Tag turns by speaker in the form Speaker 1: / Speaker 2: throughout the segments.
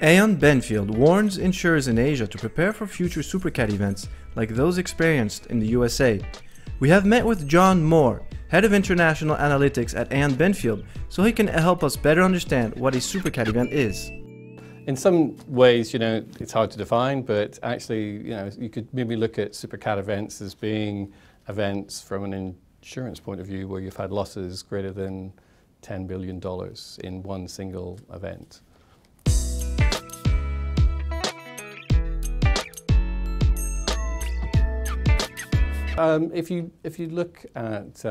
Speaker 1: Aon Benfield warns insurers in Asia to prepare for future Supercat events like those experienced in the USA. We have met with John Moore, Head of International Analytics at Aon Benfield, so he can help us better understand what a Supercat event is.
Speaker 2: In some ways, it's hard to define, but actually, you could maybe look at Supercat events as being events from an insurance point of view where you've had losses greater than $10 billion in one single event. If you look at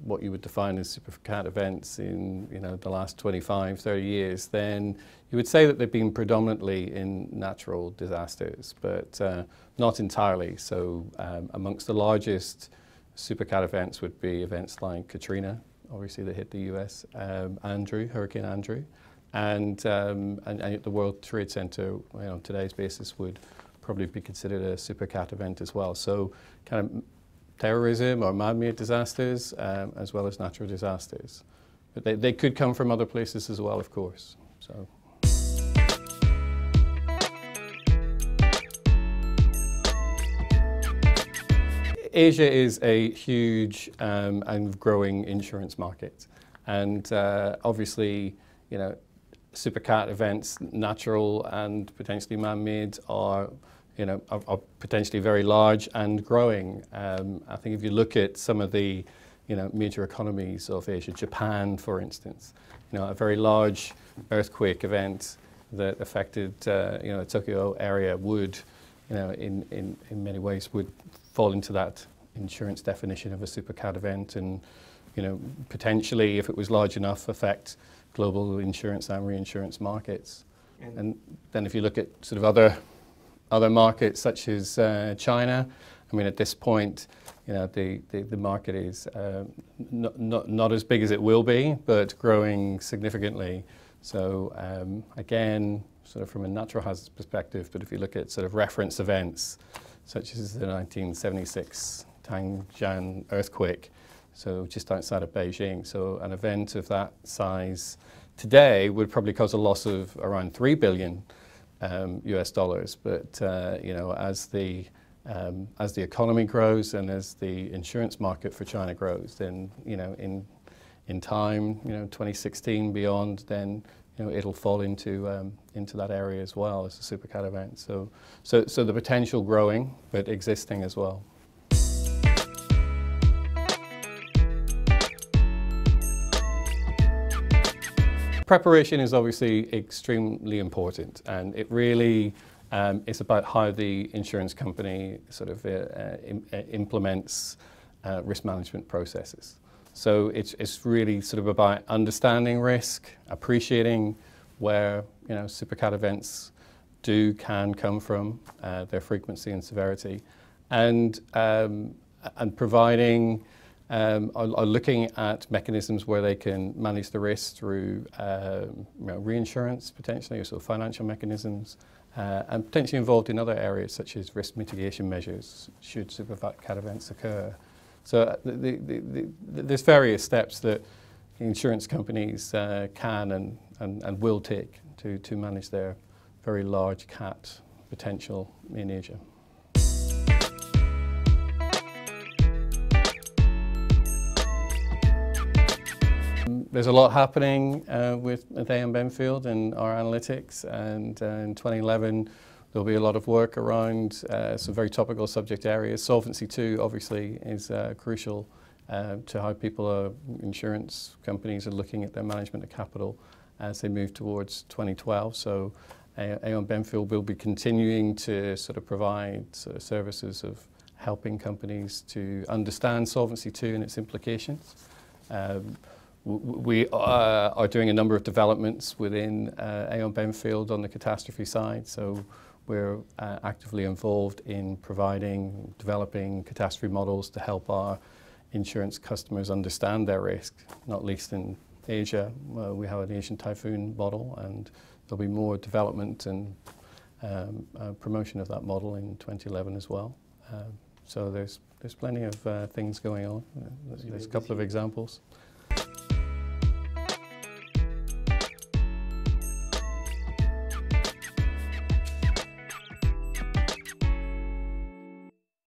Speaker 2: what you would define as Supercat events in the last 25, 30 years, then you would say that they've been predominantly in natural disasters, but not entirely. So amongst the largest Supercat events would be events like Katrina, obviously that hit the US, Hurricane Andrew, and the World Trade Center, on today's basis, would probably be considered a Supercat event as well. So kind of terrorism or man-made disasters as well as natural disasters. But they could come from other places as well, of course. So. Asia is a huge and growing insurance market. And obviously, Supercat events, natural and potentially man-made, are potentially very large and growing. I think if you look at some of the major economies of Asia, Japan, for instance, a very large earthquake event that affected the Tokyo area would, in many ways, would fall into that insurance definition of a Supercat event, and potentially, if it was large enough, affect global insurance and reinsurance markets. And then if you look at sort of other markets such as China, I mean, at this point, the market is not as big as it will be, but growing significantly. So again, sort of from a natural hazards perspective, but if you look at sort of reference events, such as the 1976 Tangshan earthquake, so just outside of Beijing. So an event of that size today would probably cause a loss of around $3 billion US dollars. But as the economy grows and as the insurance market for China grows, then in time, 2016 beyond, then it'll fall into that area as well as a Supercat event. So the potential growing, but existing as well. Preparation is obviously extremely important, and it really is about how the insurance company sort of implements risk management processes. So it's really sort of about understanding risk, appreciating where Supercat events can come from, their frequency and severity, and providing are looking at mechanisms where they can manage the risk through reinsurance potentially, or sort of financial mechanisms, and potentially involved in other areas such as risk mitigation measures should Supercat events occur. So there's various steps that insurance companies can and will take to manage their very large CAT potential in Asia. There's a lot happening with Aon Benfield and our analytics, and in 2011 there'll be a lot of work around some very topical subject areas. Solvency II obviously is crucial to how insurance companies are looking at their management of capital as they move towards 2012. So Aon Benfield will be continuing to sort of provide sort of services of helping companies to understand Solvency II and its implications. We are doing a number of developments within Aon Benfield on the catastrophe side. So we're actively involved in developing catastrophe models to help our insurance customers understand their risk, not least in Asia. We have an Asian typhoon model, and there'll be more development and promotion of that model in 2011 as well. So there's plenty of things going on. There's a couple of examples.